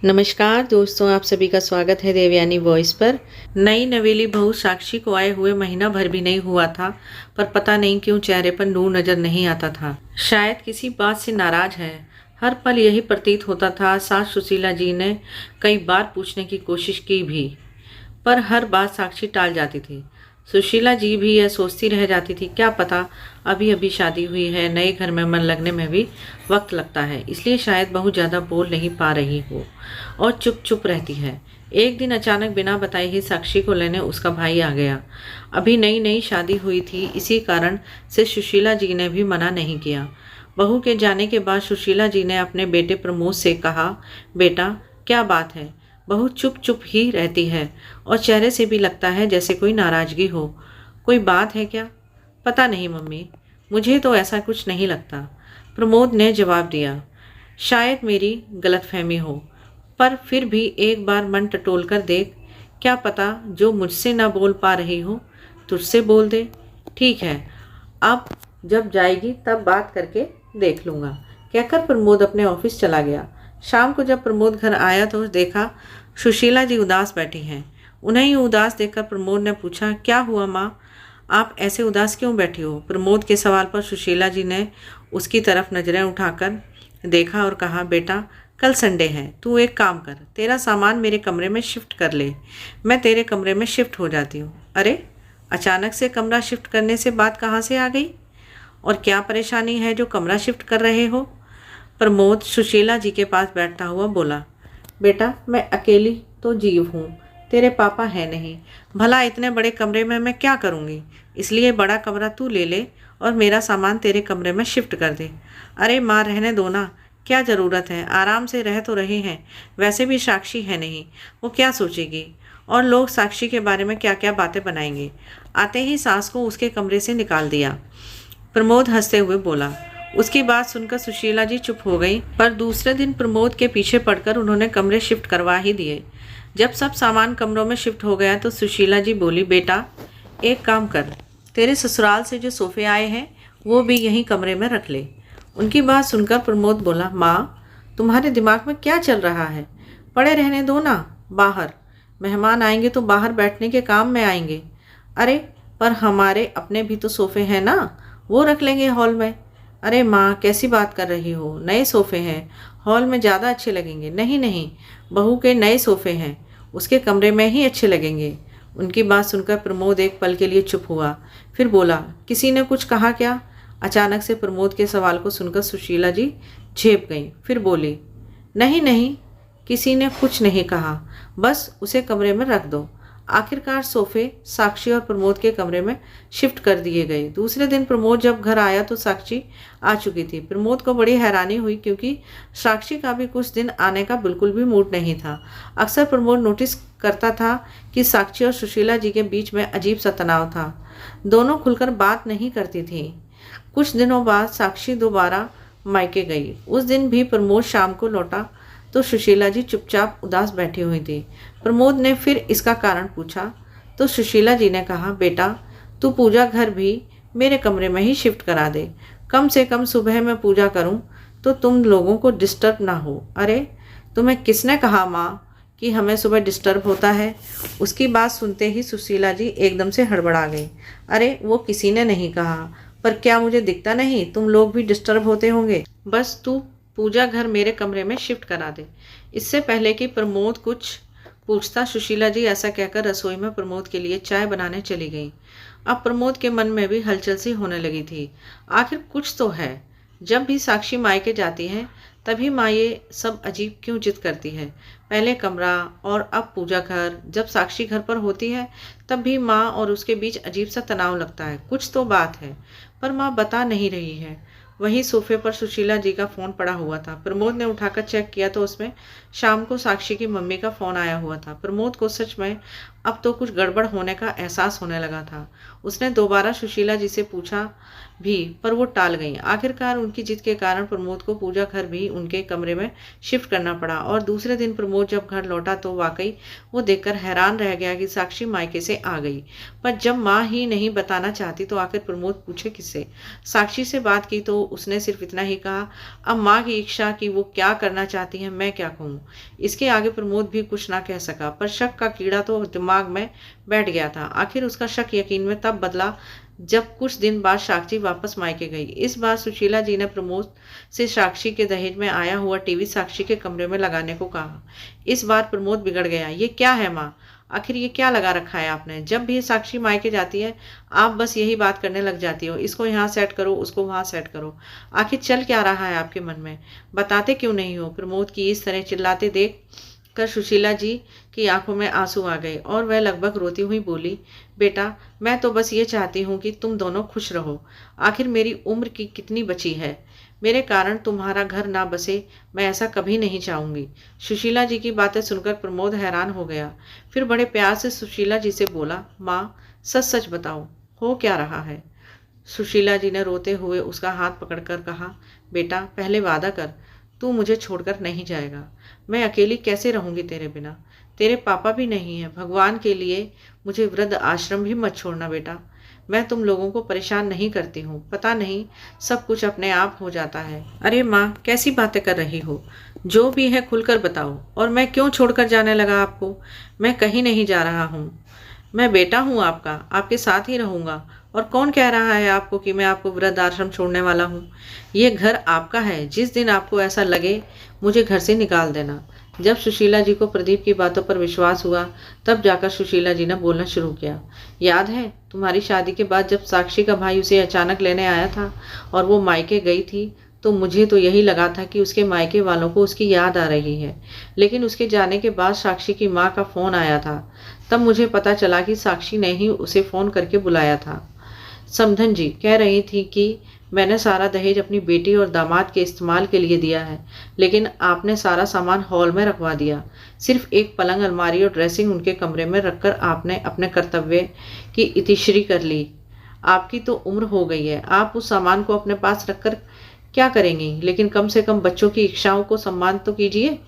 नमस्कार दोस्तों, आप सभी का स्वागत है देवयानी वॉइस पर। नई नवेली बहू साक्षी को आए हुए महीना भर भी नहीं हुआ था, पर पता नहीं क्यों चेहरे पर नूर नजर नहीं आता था। शायद किसी बात से नाराज है। हर पल यही प्रतीत होता था। सास सुशीला जी ने कई बार पूछने की कोशिश की भी, पर हर बात साक्षी टाल जाती थी। सुशीला जी भी यह सोचती रह जाती थी, क्या पता अभी अभी शादी हुई है, नए घर में मन लगने में भी वक्त लगता है, इसलिए शायद बहू ज़्यादा बोल नहीं पा रही हो और चुप चुप रहती है। एक दिन अचानक बिना बताए ही साक्षी को लेने उसका भाई आ गया। अभी नई नई शादी हुई थी, इसी कारण से सुशीला जी ने भी मना नहीं किया। बहू के जाने के बाद सुशीला जी ने अपने बेटे प्रमोद से कहा, बेटा क्या बात है? बहू चुप चुप ही रहती है और चेहरे से भी लगता है जैसे कोई नाराजगी हो। कोई बात है क्या? पता नहीं मम्मी, मुझे तो ऐसा कुछ नहीं लगता, प्रमोद ने जवाब दिया। शायद मेरी गलतफहमी हो, पर फिर भी एक बार मन टटोल कर देख, क्या पता जो मुझसे ना बोल पा रही हो तुझसे बोल दे। ठीक है, अब जब जाएगी तब बात करके देख लूँगा, कहकर प्रमोद अपने ऑफिस चला गया। शाम को जब प्रमोद घर आया तो देखा सुशीला जी उदास बैठी हैं। उन्हें ही उदास देखकर प्रमोद ने पूछा, क्या हुआ माँ, आप ऐसे उदास क्यों बैठी हो? प्रमोद के सवाल पर सुशीला जी ने उसकी तरफ नजरें उठाकर देखा और कहा, बेटा कल संडे है, तू एक काम कर, तेरा सामान मेरे कमरे में शिफ्ट कर ले, मैं तेरे कमरे में शिफ्ट हो जाती हूँ। अरे अचानक से कमरा शिफ्ट करने से बात कहाँ से आ गई? और क्या परेशानी है जो कमरा शिफ्ट कर रहे हो? प्रमोद सुशीला जी के पास बैठता हुआ बोला, बेटा मैं अकेली तो जीव हूँ, तेरे पापा है नहीं, भला इतने बड़े कमरे में मैं क्या करूँगी, इसलिए बड़ा कमरा तू ले ले और मेरा सामान तेरे कमरे में शिफ्ट कर दे। अरे माँ रहने दो ना, क्या ज़रूरत है, आराम से रह तो रहे हैं, वैसे भी साक्षी है नहीं, वो क्या सोचेगी, और लोग साक्षी के बारे में क्या क्या बातें बनाएंगे। आते ही सास को उसके कमरे से निकाल दिया। प्रमोद हंसते हुए बोला। उसकी बात सुनकर सुशीला जी चुप हो गई, पर दूसरे दिन प्रमोद के पीछे पड़कर उन्होंने कमरे शिफ्ट करवा ही दिए। जब सब सामान कमरों में शिफ्ट हो गया तो सुशीला जी बोली, बेटा एक काम कर, तेरे ससुराल से जो सोफे आए हैं वो भी यहीं कमरे में रख ले। उनकी बात सुनकर प्रमोद बोला, माँ तुम्हारे दिमाग में क्या चल रहा है? पड़े रहने दो ना, बाहर मेहमान आएंगे तो बाहर बैठने के काम में आएंगे। अरे पर हमारे अपने भी तो सोफे हैं ना, वो रख लेंगे हॉल में। अरे माँ कैसी बात कर रही हो, नए सोफ़े हैं, हॉल में ज़्यादा अच्छे लगेंगे। नहीं नहीं, बहू के नए सोफ़े हैं, उसके कमरे में ही अच्छे लगेंगे। उनकी बात सुनकर प्रमोद एक पल के लिए चुप हुआ, फिर बोला, किसी ने कुछ कहा क्या? अचानक से प्रमोद के सवाल को सुनकर सुशीला जी झेप गई, फिर बोली, नहीं नहीं, किसी ने कुछ नहीं कहा, बस उसे कमरे में रख दो। आखिरकार सोफे साक्षी और प्रमोद के कमरे में शिफ्ट कर दिए गए। दूसरे दिन प्रमोद जब घर आया तो साक्षी आ चुकी थी। प्रमोद को बड़ी हैरानी हुई, क्योंकि साक्षी का भी कुछ दिन आने का बिल्कुल भी मूड नहीं था। अक्सर प्रमोद नोटिस करता था कि साक्षी और सुशीला जी के बीच में अजीब सा तनाव था। दोनों खुलकर बात नहीं करती थी। कुछ दिनों बाद साक्षी दोबारा मायके गई। उस दिन भी प्रमोद शाम को लौटा तो सुशीला जी चुपचाप उदास बैठी हुई थी। प्रमोद ने फिर इसका कारण पूछा तो सुशीला जी ने कहा, बेटा तू पूजा घर भी मेरे कमरे में ही शिफ्ट करा दे, कम से कम सुबह मैं पूजा करूं तो तुम लोगों को डिस्टर्ब ना हो। अरे तुम्हें किसने कहा माँ कि हमें सुबह डिस्टर्ब होता है? उसकी बात सुनते ही सुशीला जी एकदम से हड़बड़ा गई। अरे वो किसी ने नहीं कहा, पर क्या मुझे दिखता नहीं तुम लोग भी डिस्टर्ब होते होंगे? बस तू पूजा घर मेरे कमरे में शिफ्ट करा दे। इससे पहले कि प्रमोद कुछ पूछता, सुशीला जी ऐसा कहकर रसोई में प्रमोद के लिए चाय बनाने चली गई। अब प्रमोद के मन में भी हलचल सी होने लगी थी। आखिर कुछ तो है। जब भी साक्षी मायके जाती है तभी माँ ये सब अजीब क्यों जिद करती है? पहले कमरा और अब पूजा घर। जब साक्षी घर पर होती है तब भी माँ और उसके बीच अजीब सा तनाव लगता है। कुछ तो बात है, पर माँ बता नहीं रही है। वहीं सोफे पर सुशीला जी का फ़ोन पड़ा हुआ था। प्रमोद ने उठाकर चेक किया तो उसमें शाम को साक्षी की मम्मी का फ़ोन आया हुआ था। प्रमोद को सच में अब तो कुछ गड़बड़ होने का एहसास होने लगा था। उसने दोबारा सुशीला जी से पूछा भी, पर वो टाल गई। आखिरकार उनकी जिद के कारण प्रमोद को पूजा घर भी उनके कमरे में शिफ्ट करना पड़ा और दूसरे दिन प्रमोद जब घर लौटा तो वाकई वो देखकर हैरान रह गया कि साक्षी मायके से आ गई। पर जब माँ ही नहीं बताना चाहती तो आखिर प्रमोद पूछे किससे। साक्षी से बात की तो उसने सिर्फ इतना ही कहा, अब माँ की इच्छा कि वो क्या करना चाहती है मैं क्या कहूँ। इसके आगे प्रमोद भी कुछ ना कह सका, पर शक का कीड़ा तो दिमाग में बैठ गया था। आखिर उसका शक यकीन में तब बदला जब कुछ दिन बाद साक्षी वापस मायके गई। इस बार सुशीला जी ने प्रमोद से साक्षी के दहेज में आया हुआ टीवी साक्षी के कमरे में लगाने को कहा। इस बार प्रमोद बिगड़ गया। ये क्या है माँ, आखिर ये क्या लगा रखा है आपने? जब भी साक्षी मायके जाती है आप बस यही बात करने लग जाती हो, इसको यहाँ सेट करो, उसको वहाँ सेट करो। आखिर चल क्या रहा है आपके मन में, बताते क्यों नहीं हो? प्रमोद की इस तरह चिल्लाते देख कर सुशीला जी की आंखों में आंसू आ गए और वह लगभग रोती हुई बोली, बेटा मैं तो बस ये चाहती हूँ कि तुम दोनों खुश रहो। आखिर मेरी उम्र की कितनी बची है, मेरे कारण तुम्हारा घर ना बसे, मैं ऐसा कभी नहीं चाहूंगी। सुशीला जी की बातें सुनकर प्रमोद हैरान हो गया। फिर बड़े प्यार से सुशीला जी से बोला, माँ सच सच बताओ हो क्या रहा है? सुशीला जी ने रोते हुए उसका हाथ पकड़कर कहा, बेटा पहले वादा कर, तू मुझे छोड़कर नहीं जाएगा। मैं अकेली कैसे रहूंगी तेरे बिना? तेरे पापा भी नहीं है, भगवान के लिए मुझे वृद्ध आश्रम भी मत छोड़ना बेटा। मैं तुम लोगों को परेशान नहीं करती हूँ, पता नहीं सब कुछ अपने आप हो जाता है। अरे माँ कैसी बातें कर रही हो, जो भी है खुलकर बताओ। और मैं क्यों छोड़कर जाने लगा आपको? मैं कहीं नहीं जा रहा हूँ, मैं बेटा हूँ आपका, आपके साथ ही रहूँगा। और कौन कह रहा है आपको कि मैं आपको वृद्ध आश्रम छोड़ने वाला हूँ? ये घर आपका है, जिस दिन आपको ऐसा लगे मुझे घर से निकाल देना। जब सुशीला जी को प्रदीप की बातों पर विश्वास हुआ तब जाकर सुशीला जी ने बोलना शुरू किया, याद है तुम्हारी शादी के बाद जब साक्षी का भाई उसे अचानक लेने आया था और वो मायके गई थी, तो मुझे तो यही लगा था कि उसके मायके वालों को उसकी याद आ रही है। लेकिन उसके जाने के बाद साक्षी की माँ का फ़ोन आया था, तब मुझे पता चला कि साक्षी ने ही उसे फ़ोन करके बुलाया था। समधन जी कह रही थी कि मैंने सारा दहेज अपनी बेटी और दामाद के इस्तेमाल के लिए दिया है, लेकिन आपने सारा सामान हॉल में रखवा दिया। सिर्फ एक पलंग, अलमारी और ड्रेसिंग उनके कमरे में रखकर आपने अपने कर्तव्य की इतिश्री कर ली। आपकी तो उम्र हो गई है, आप उस सामान को अपने पास रखकर क्या करेंगी? लेकिन कम से कम बच्चों की इच्छाओं को सम्मान तो कीजिए।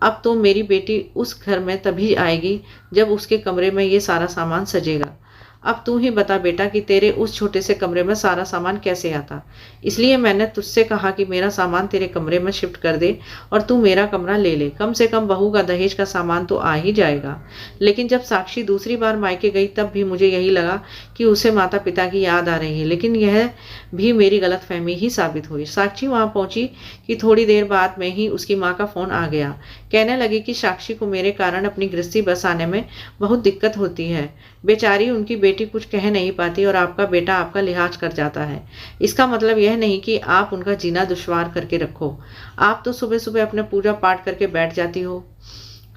अब तो मेरी बेटी उस घर में तभी आएगी जब उसके कमरे में ये सारा सामान सजेगा। अब तू ही बता बेटा कि तेरे उस छोटे से कमरे में सारा सामान कैसे आता। इसलिए मैंने तुझसे कहा कि मेरा सामान तेरे कमरे में शिफ्ट कर दे और तू मेरा कमरा ले ले। कम से कम बहू का दहेज का सामान तो आ ही जाएगा। लेकिन जब साक्षी दूसरी बार मायके गई तब भी मुझे यही लगा कि उसे माता पिता की याद आ रही है, लेकिन यह भी मेरी गलतफहमी ही साबित हुई। साक्षी वहाँ पहुंची कि थोड़ी देर बाद में ही उसकी माँ का फ़ोन आ गया। कहने लगी कि साक्षी को मेरे कारण अपनी गृहस्थी बसाने में बहुत दिक्कत होती है। बेचारी उनकी बेटी कुछ कह नहीं पाती और आपका बेटा आपका लिहाज कर जाता है। इसका मतलब यह नहीं कि आप उनका जीना दुश्वार करके रखो। आप तो सुबह सुबह अपने पूजा पाठ करके बैठ जाती हो,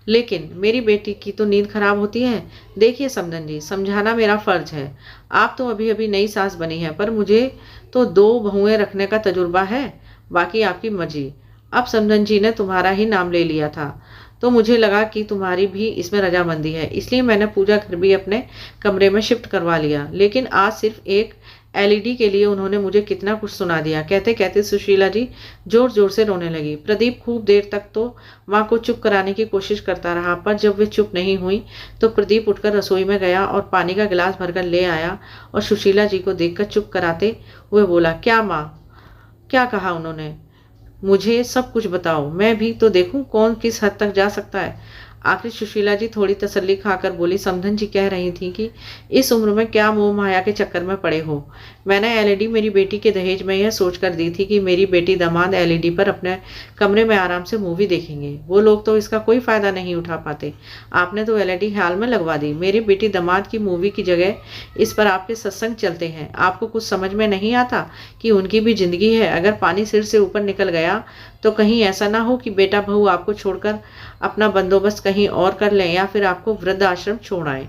लेकिन मेरी बेटी की तो नींद खराब होती है। देखिए समधन जी, समझाना मेरा फर्ज है। आप तो अभी अभी नई सास बनी है, पर मुझे तो 2 बहुएं रखने का तजुर्बा है, बाकी आपकी मर्जी। अब समधन जी ने तुम्हारा ही नाम ले लिया था तो मुझे लगा कि तुम्हारी भी इसमें रजामंदी है, इसलिए मैंने पूजा घर भी अपने कमरे में शिफ्ट करवा लिया। लेकिन आज सिर्फ एक एलईडी के लिए उन्होंने मुझे कितना कुछ सुना दिया। कहते कहते सुशीला जी जोर जोर से रोने लगी। प्रदीप खूब देर तक तो माँ को चुप कराने की कोशिश करता रहा, पर जब वे चुप नहीं हुई तो प्रदीप उठकर रसोई में गया और पानी का गिलास भरकर ले आया और सुशीला जी को देखकर चुप कराते हुए बोला, क्या माँ, क्या कहा उन्होंने? मुझे सब कुछ बताओ, मैं भी तो देखूं कौन किस हद तक जा सकता है। आखिर सुशीला जी थोड़ी तसल्ली खाकर बोली, समधन जी कह रही थी कि इस उम्र में क्या मोह माया के चक्कर में पड़े हो। मैंने एलईडी मेरी बेटी के दहेज में यह सोच कर दी थी कि मेरी बेटी दामाद एलईडी पर अपने कमरे में आराम से मूवी देखेंगे। वो लोग तो इसका कोई फ़ायदा नहीं उठा पाते। आपने तो एलईडी हाल में लगवा दी। मेरी बेटी दामाद की मूवी की जगह इस पर आपके सत्संग चलते हैं। आपको कुछ समझ में नहीं आता कि उनकी भी जिंदगी है। अगर पानी सिर से ऊपर निकल गया तो कहीं ऐसा ना हो कि बेटा बहू आपको छोड़कर अपना बंदोबस्त कहीं और कर लें या फिर आपको वृद्ध आश्रम छोड़ आए।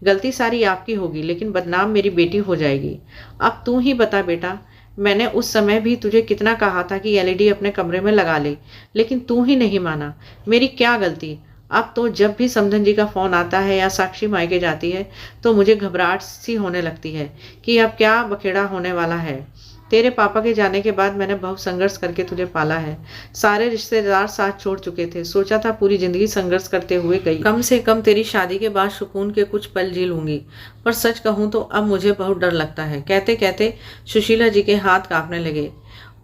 गलती सारी आपकी होगी, लेकिन बदनाम मेरी बेटी हो जाएगी। अब तू ही बता बेटा, मैंने उस समय भी तुझे कितना कहा था कि एलईडी अपने कमरे में लगा ले, लेकिन तू ही नहीं माना। मेरी क्या गलती? अब तो जब भी समधन जी का फ़ोन आता है या साक्षी मायके जाती है तो मुझे घबराहट सी होने लगती है कि अब क्या बखेड़ा होने वाला है। तेरे पापा के जाने के बाद मैंने बहुत संघर्ष करके तुझे पाला है। सारे रिश्तेदार साथ छोड़ चुके थे। सोचा था पूरी जिंदगी संघर्ष करते हुए गई, कम से कम तेरी शादी के बाद सुकून के कुछ पल जी लूंगी। पर सच कहूँ तो अब मुझे बहुत डर लगता है। कहते कहते सुशीला जी के हाथ कांपने लगे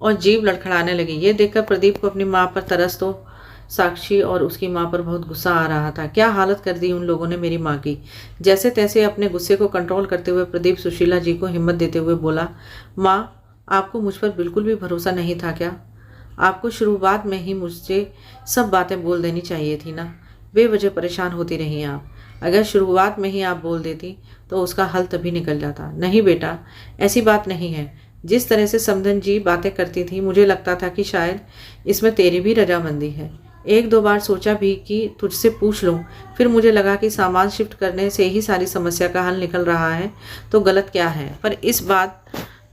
और जीभ लड़खड़ाने लगी। ये देखकर प्रदीप को अपनी माँ पर तरस तो साक्षी और उसकी माँ पर बहुत गुस्सा आ रहा था। क्या हालत कर दी उन लोगों ने मेरी माँ की। जैसे तैसे अपने गुस्से को कंट्रोल करते हुए प्रदीप सुशीला जी को हिम्मत देते हुए बोला, माँ आपको मुझ पर बिल्कुल भी भरोसा नहीं था क्या? आपको शुरुआत में ही मुझसे सब बातें बोल देनी चाहिए थी ना। बेवजह परेशान होती रही आप। अगर शुरुआत में ही आप बोल देती तो उसका हल तभी निकल जाता। नहीं बेटा, ऐसी बात नहीं है। जिस तरह से समधन जी बातें करती थी मुझे लगता था कि शायद इसमें तेरी भी रजामंदी है। एक दो बार सोचा भी कि तुझसे पूछ लूं, फिर मुझे लगा कि सामान शिफ्ट करने से ही सारी समस्या का हल निकल रहा है तो गलत क्या है। पर इस बात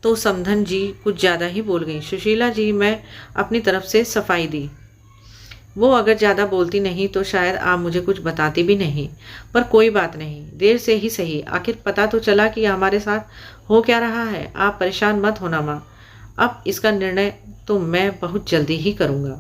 तो समधन जी कुछ ज़्यादा ही बोल गई। सुशीला जी मैं अपनी तरफ से सफाई दी। वो अगर ज़्यादा बोलती नहीं तो शायद आप मुझे कुछ बताती भी नहीं। पर कोई बात नहीं, देर से ही सही, आखिर पता तो चला कि हमारे साथ हो क्या रहा है। आप परेशान मत होना माँ, अब इसका निर्णय तो मैं बहुत जल्दी ही करूँगा।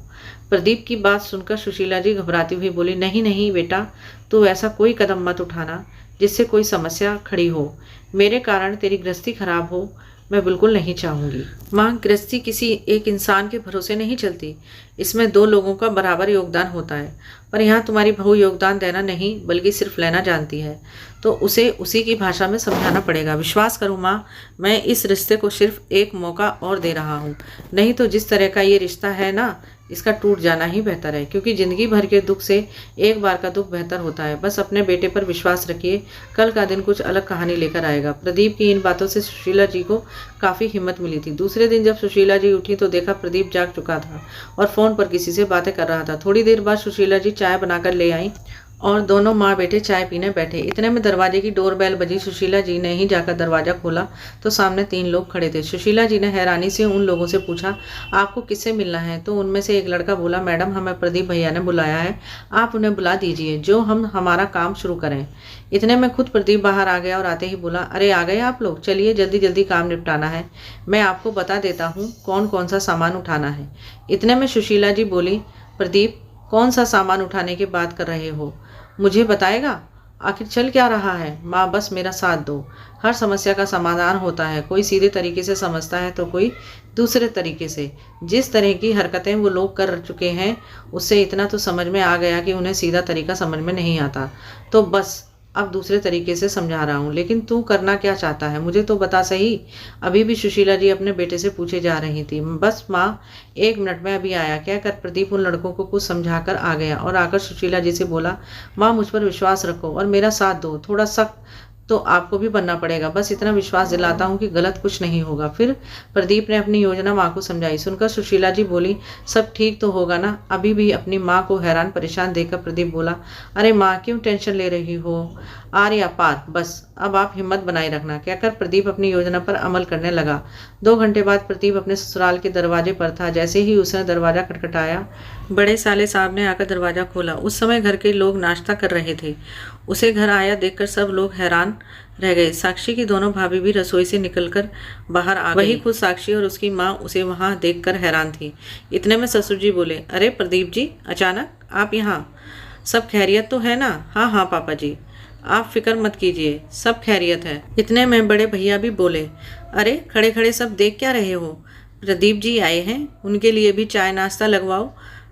प्रदीप की बात सुनकर सुशीला जी घबराती हुई बोली, नहीं नहीं बेटा, तू ऐसा कोई कदम मत उठाना जिससे कोई समस्या खड़ी हो। मेरे कारण तेरी गृहस्थी खराब हो मैं बिल्कुल नहीं चाहूँगी। माँ, गृहस्थी किसी एक इंसान के भरोसे नहीं चलती। इसमें दो लोगों का बराबर योगदान होता है। पर यहाँ तुम्हारी बहू योगदान देना नहीं बल्कि सिर्फ लेना जानती है, तो उसे उसी की भाषा में समझाना पड़ेगा। विश्वास करो माँ, मैं इस रिश्ते को सिर्फ एक मौका और दे रहा हूँ। नहीं तो जिस तरह का ये रिश्ता है ना, इसका टूट जाना ही बेहतर है। क्योंकि ज़िंदगी भर के दुख से एक बार का दुख बेहतर होता है। बस अपने बेटे पर विश्वास रखिए, कल का दिन कुछ अलग कहानी लेकर आएगा। प्रदीप की इन बातों से सुशीला जी को काफ़ी हिम्मत मिली थी। दूसरे दिन जब सुशीला जी उठी तो देखा प्रदीप जाग चुका था और फ़ोन पर किसी से बातें कर रहा था। थोड़ी देर बाद सुशीला जी चाय बनाकर ले आई और दोनों माँ बेटे चाय पीने बैठे। इतने में दरवाजे की डोरबेल बजी। सुशीला जी ने ही जाकर दरवाज़ा खोला तो सामने 3 लोग खड़े थे। सुशीला जी ने हैरानी से उन लोगों से पूछा, आपको किससे मिलना है? तो उनमें से एक लड़का बोला, मैडम हमें प्रदीप भैया ने बुलाया है, आप उन्हें बुला दीजिए जो हम हमारा काम शुरू करें। इतने में खुद प्रदीप बाहर आ गया और आते ही बोला, अरे आ गए आप लोग, चलिए जल्दी जल्दी काम निपटाना है। मैं आपको बता देता हूँ कौन कौन सा सामान उठाना है। इतने में सुशीला जी बोली, प्रदीप कौन सा सामान उठाने की बात कर रहे हो, मुझे बताएगा? आखिर चल क्या रहा है? माँ बस मेरा साथ दो। हर समस्या का समाधान होता है, कोई सीधे तरीके से समझता है तो कोई दूसरे तरीके से। जिस तरह की हरकतें वो लोग कर चुके हैं उससे इतना तो समझ में आ गया कि उन्हें सीधा तरीका समझ में नहीं आता। तो बस अब दूसरे तरीके से समझा रहा हूँ। लेकिन तू करना क्या चाहता है मुझे तो बता सही। अभी भी सुशीला जी अपने बेटे से पूछे जा रही थी। बस माँ 1 मिनट में अभी आया, कहकर प्रदीप उन लड़कों को कुछ समझाकर आ गया और आकर सुशीला जी से बोला, माँ मुझ पर विश्वास रखो और मेरा साथ दो। थोड़ा सख्त तो आपको भी बनना पड़ेगा, बस इतना विश्वास दिलाता हूँ कि गलत कुछ नहीं होगा। फिर प्रदीप ने अपनी योजना माँ को समझाई। सुनकर सुशीला जी बोली, सब ठीक तो होगा ना? अभी भी अपनी माँ को हैरान परेशान देखकर प्रदीप बोला, अरे माँ क्यों टेंशन ले रही हो? आर्या पार, बस अब आप हिम्मत बनाए रखना, कहकर प्रदीप अपनी योजना पर अमल करने लगा। 2 घंटे बाद प्रदीप अपने ससुराल के दरवाजे पर था। जैसे ही उसने दरवाजा खटखटाया, बड़े साले साहब ने आकर दरवाजा खोला। उस समय घर के लोग नाश्ता कर रहे थे। उसे घर आया देखकर सब लोग हैरान रह गए। साक्षी की दोनों भाभी भी रसोई से निकलकर बाहर आ गई। वही खुद साक्षी और उसकी माँ उसे वहाँ देखकर हैरान थी। इतने में ससुर जी बोले, अरे प्रदीप जी, अचानक आप यहाँ? सब खैरियत तो है ना? हाँ हाँ पापा जी, आप फिक्र मत कीजिए, सब खैरियत है। इतने में बड़े भैया भी बोले, अरे खड़े खड़े सब देख क्या रहे हो? प्रदीप जी आए हैं, उनके लिए भी चाय नाश्ता लगवाओ।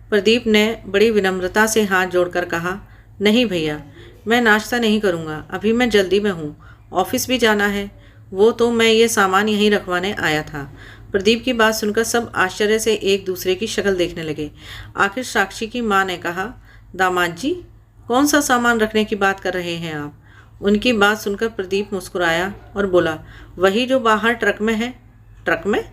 प्रदीप ने बड़ी विनम्रता से हाथ जोड़कर कहा, नहीं भैया, मैं नाश्ता नहीं करूँगा, अभी मैं जल्दी में हूँ, ऑफिस भी जाना है। वो तो मैं ये सामान यहीं रखवाने आया था। प्रदीप की बात सुनकर सब आश्चर्य से एक दूसरे की शक्ल देखने लगे। आखिर साक्षी की माँ ने कहा, दामाद जी कौन सा सामान रखने की बात कर रहे हैं आप? उनकी बात सुनकर प्रदीप मुस्कुराया और बोला, वही जो बाहर ट्रक में है। ट्रक में?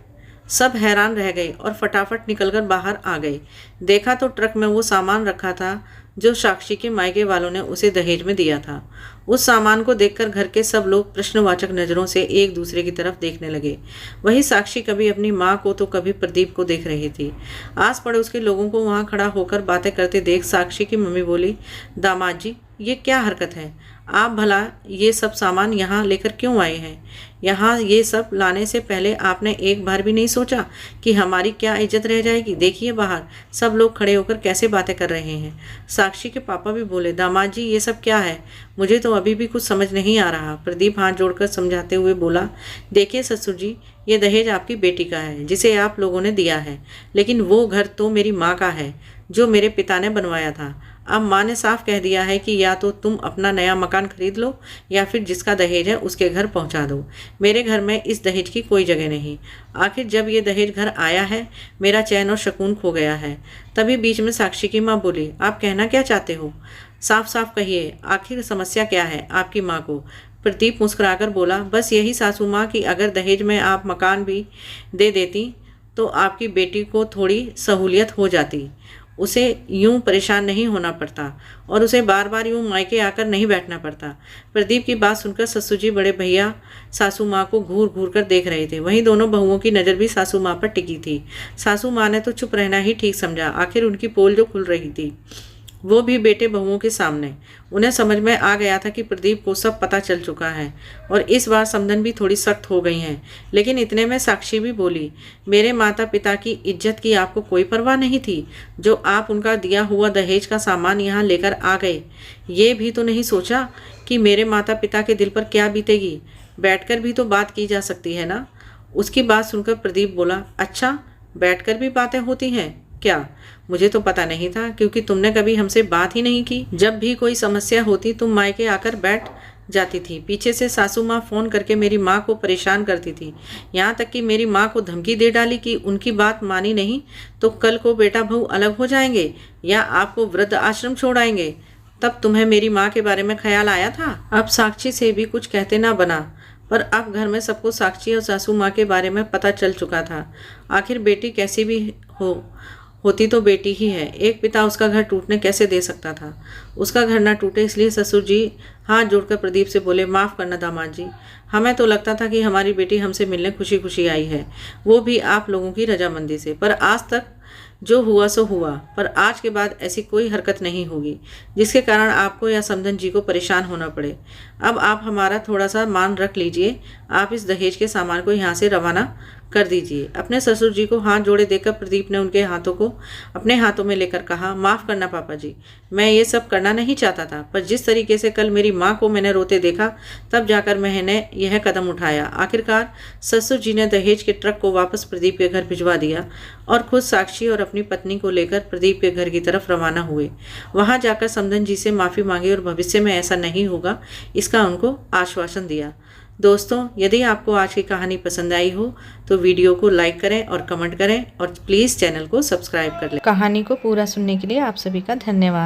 सब हैरान रह गए और फटाफट निकलकर बाहर आ गए। देखा तो ट्रक में वो सामान रखा था जो साक्षी के मायके वालों ने उसे दहेज में दिया था। उस सामान को देखकर घर के सब लोग प्रश्नवाचक नजरों से एक दूसरे की तरफ देखने लगे। वही साक्षी कभी अपनी माँ को तो कभी प्रदीप को देख रही थी। आस पड़ोस के लोगों को वहां खड़ा होकर बातें करते देख साक्षी की मम्मी बोली, दामाद जी, ये क्या हरकत है? आप भला ये सब सामान यहाँ लेकर क्यों आए हैं? यहाँ ये सब लाने से पहले आपने एक बार भी नहीं सोचा कि हमारी क्या इज्जत रह जाएगी? देखिए बाहर सब लोग खड़े होकर कैसे बातें कर रहे हैं। साक्षी के पापा भी बोले, दामाद जी, ये सब क्या है? मुझे तो अभी भी कुछ समझ नहीं आ रहा। प्रदीप हाथ जोड़कर समझाते हुए बोला, देखिए ससुर जी, ये दहेज आपकी बेटी का है जिसे आप लोगों ने दिया है, लेकिन वो घर तो मेरी माँ का है जो मेरे पिता ने बनवाया था। अब माँ ने साफ कह दिया है कि या तो तुम अपना नया मकान खरीद लो या फिर जिसका दहेज है उसके घर पहुंचा दो। मेरे घर में इस दहेज की कोई जगह नहीं। आखिर जब ये दहेज घर आया है, मेरा चैन और सुकून खो गया है। तभी बीच में साक्षी की माँ बोली, आप कहना क्या चाहते हो? साफ साफ कहिए, आखिर समस्या क्या है आपकी माँ को? प्रदीप मुस्कुराकर बोला, बस यही सासू माँ कि अगर दहेज में आप मकान भी दे देती तो आपकी बेटी को थोड़ी सहूलियत हो जाती। उसे यूं परेशान नहीं होना पड़ता और उसे बार बार यूं मायके आकर नहीं बैठना पड़ता। प्रदीप की बात सुनकर ससुर जी बड़े भैया सासू माँ को घूर घूर कर देख रहे थे। वहीं दोनों बहुओं की नज़र भी सासू माँ पर टिकी थी। सासू माँ ने तो चुप रहना ही ठीक समझा। आखिर उनकी पोल जो खुल रही थी, वो भी बेटे बहुओं के सामने। उन्हें समझ में आ गया था कि प्रदीप को सब पता चल चुका है और इस बार समधन भी थोड़ी सख्त हो गई हैं। लेकिन इतने में साक्षी भी बोली, मेरे माता पिता की इज्जत की आपको कोई परवाह नहीं थी? जो आप उनका दिया हुआ दहेज का सामान यहाँ लेकर आ गए, ये भी तो नहीं सोचा कि मेरे माता पिता के दिल पर क्या बीतेगी? बैठकर भी तो बात की जा सकती है ना? उसकी बात सुनकर प्रदीप बोला, अच्छा, बैठकर भी बातें होती हैं क्या? मुझे तो पता नहीं था, क्योंकि तुमने कभी हमसे बात ही नहीं की। जब भी कोई समस्या होती तुम मायके आकर बैठ जाती थी। पीछे से सासू माँ फ़ोन करके मेरी माँ को परेशान करती थी। यहाँ तक कि मेरी माँ को धमकी दे डाली कि उनकी बात मानी नहीं तो कल को बेटा बहू अलग हो जाएंगे या आपको वृद्ध आश्रम छोड़ाएंगे। तब तुम्हें मेरी माँ के बारे में ख्याल आया था? अब साक्षी से भी कुछ कहते ना बना, पर अब घर में सबको साक्षी और सासू माँ के बारे में पता चल चुका था। आखिर बेटी कैसी भी होती तो बेटी ही है। एक पिता उसका घर टूटने कैसे दे सकता था? उसका घर ना टूटे इसलिए ससुर जी हाथ जोड़कर प्रदीप से बोले, माफ़ करना दामाद जी, हमें तो लगता था कि हमारी बेटी हमसे मिलने खुशी खुशी आई है, वो भी आप लोगों की रजामंदी से। पर आज तक जो हुआ सो हुआ, पर आज के बाद ऐसी कोई हरकत नहीं होगी जिसके कारण आपको या समधन जी को परेशान होना पड़े। अब आप हमारा थोड़ा सा मान रख लीजिए। आप इस दहेज के सामान को यहाँ से रवाना कर दीजिए। अपने ससुर जी को हाथ जोड़े देखकर प्रदीप ने उनके हाथों को अपने हाथों में लेकर कहा, माफ़ करना पापा जी, मैं ये सब करना नहीं चाहता था, पर जिस तरीके से कल मेरी माँ को मैंने रोते देखा तब जाकर मैंने यह कदम उठाया। आखिरकार ससुर जी ने दहेज के ट्रक को वापस प्रदीप के घर भिजवा दिया और खुद साक्षी और अपनी पत्नी को लेकर प्रदीप के घर की तरफ रवाना हुए। वहां जाकर समधन जी से माफ़ी मांगी और भविष्य में ऐसा नहीं होगा इसका उनको आश्वासन दिया। दोस्तों, यदि आपको आज की कहानी पसंद आई हो तो वीडियो को लाइक करें और कमेंट करें और प्लीज़ चैनल को सब्सक्राइब कर लें। कहानी को पूरा सुनने के लिए आप सभी का धन्यवाद।